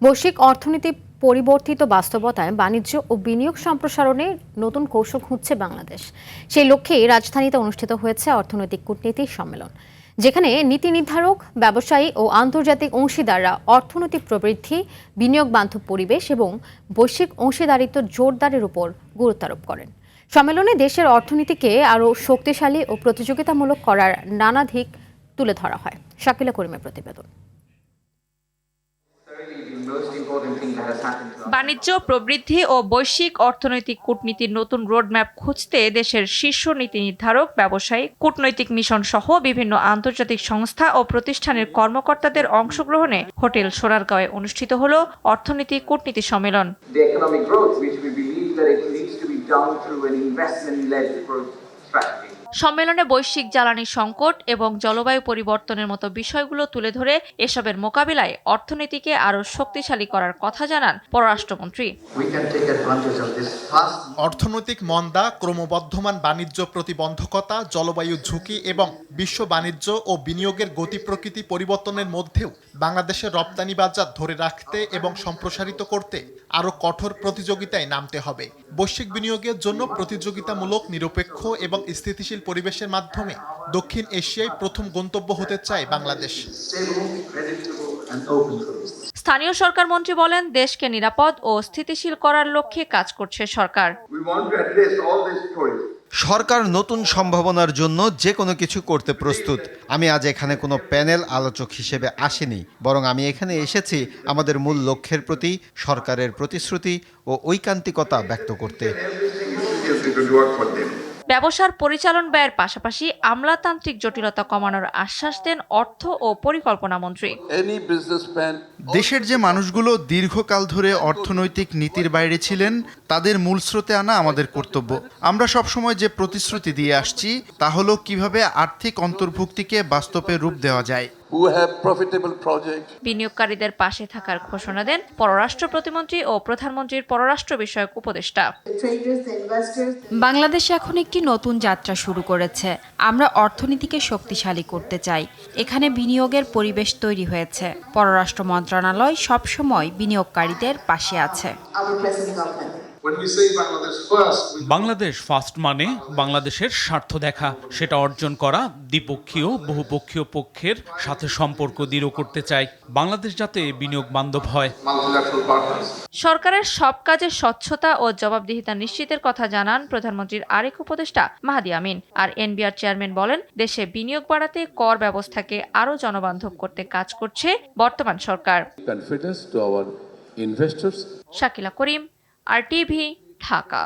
বৈশ্বিক অর্থনীতি পরিবর্তিত বাস্তবতায় বাণিজ্য ও বিনিয়োগ সম্প্রসারণে নতুন কৌশল খুঁজছে বাংলাদেশ। সেই লক্ষ্যেই রাজধানীতে অনুষ্ঠিত হয়েছে অর্থনৈতিক কূটনীতি সম্মেলন, যেখানে নীতি নির্ধারক, ব্যবসায়ী ও আন্তর্জাতিক অংশীদাররা অর্থনৈতিক প্রবৃদ্ধি, বিনিয়োগ বান্ধব পরিবেশ এবং বৈশ্বিক অংশীদারিত্ব জোরদারের উপর গুরুত্ব আরোপ করেন। সম্মেলনে দেশের অর্থনীতিকে আরও শক্তিশালী ও প্রতিযোগিতামূলক করার নানা দিক তুলে ধরা হয়। শাকিলা করিমের প্রতিবেদন। বাণিজ্য, প্রবৃদ্ধি ও বৈশ্বিক অর্থনৈতিক কূটনীতির নতুন রোডম্যাপ খুঁজতে দেশের শীর্ষ নীতি নির্ধারক, ব্যবসায়ী, কূটনৈতিক মিশন সহ বিভিন্ন আন্তর্জাতিক সংস্থা ও প্রতিষ্ঠানের কর্মকর্তাদের অংশগ্রহণে হোটেল সোনারগাঁওয়ে অনুষ্ঠিত হলো অর্থনীতি কূটনীতি সম্মেলন। সম্মেলনে বৈশ্বিক জ্বালানি সংকট এবং জলবায়ু পরিবর্তনের মতো বিষয়গুলো তুলে ধরে এসবের মোকাবিলায় অর্থনীতিকে আরও শক্তিশালী করার কথা জানান পররাষ্ট্রমন্ত্রী। অর্থনৈতিক মন্দা, ক্রমবর্ধমান বাণিজ্য প্রতিবন্ধকতা, জলবায়ু ঝুঁকি এবং বিশ্ব বাণিজ্য ও বিনিয়োগের গতি প্রকৃতি পরিবর্তনের মধ্যেও বাংলাদেশের রপ্তানি বাজার ধরে রাখতে এবং সম্প্রসারিত করতে আরও কঠোর প্রতিযোগিতায় নামতে হবে। বৈশ্বিক বিনিয়োগের জন্য প্রতিযোগিতামূলক, নিরপেক্ষ এবং স্থিতিশীল পরিবেশের মাধ্যমে দক্ষিণ এশিয়ায় প্রথম গন্তব্য হতে চায় বাংলাদেশ। স্থানীয় সরকার মন্ত্রী বলেন, দেশকে নিরাপদ ও স্থিতিশীল করার লক্ষ্যে কাজ করছে সরকার। সরকার নতুন সম্ভাবনার জন্য যে কোনো কিছু করতে প্রস্তুত। আমি আজ এখানে কোনো প্যানেল আলোচক হিসেবে আসিনি, বরং আমি এখানে এসেছি আমাদের মূল লক্ষ্যের প্রতি সরকারের প্রতিশ্রুতি ও ঐকান্তিকতা ব্যক্ত করতে। ব্যবসার পরিচালন ব্যয়ের পাশাপাশি আমলাতান্ত্রিক জটিলতা কমানোর আশ্বাস দেন অর্থ ও পরিকল্পনা মন্ত্রী। দেশের যে মানুষগুলো দীর্ঘকাল ধরে অর্থনৈতিক নীতির বাইরে ছিলেন, তাদের মূল স্রোতে আনা আমাদের কর্তব্য। আমরা সবসময় যে প্রতিশ্রুতি দিয়ে আসছি তা হলো কিভাবে আর্থিক অন্তর্ভুক্তিকে বাস্তবে রূপ দেওয়া যায়। বিনিয়োগকারীদের পাশে থাকার ঘোষণা দেন পররাষ্ট্র প্রতিমন্ত্রী ও প্রধানমন্ত্রীর পররাষ্ট্র বিষয়ক উপদেষ্টা। বাংলাদেশ এখন একটি নতুন যাত্রা শুরু করেছে। আমরা অর্থনীতিকে শক্তিশালী করতে চাই। এখানে বিনিয়োগের পরিবেশ তৈরি হয়েছে। পররাষ্ট্র মন্ত্রণালয় সবসময় বিনিয়োগকারীদের পাশে আছে। বাংলাদেশ ফার্স্ট মানে বাংলাদেশের স্বার্থ দেখা, সেটা অর্জন করা, দ্বিপক্ষীয় বহুপক্ষীয় পক্ষের সাথে সম্পর্ক দৃঢ় করতে চাই। বাংলাদেশ যাতে বিনিয়োগ বান্ধব হয়। সরকারের সব কাজে স্বচ্ছতা ও জবাবদিহিতা নিশ্চিতের কথা জানান প্রধানমন্ত্রীর আরেক উপদেষ্টা মাহাদি আমিন। আর এনবিআর চেয়ারম্যান বলেন, দেশে বিনিয়োগ বাড়াতে কর ব্যবস্থাকে আরও জনবান্ধব করতে কাজ করছে বর্তমান সরকার। শাকিলা করিম, RTV, ঢাকা।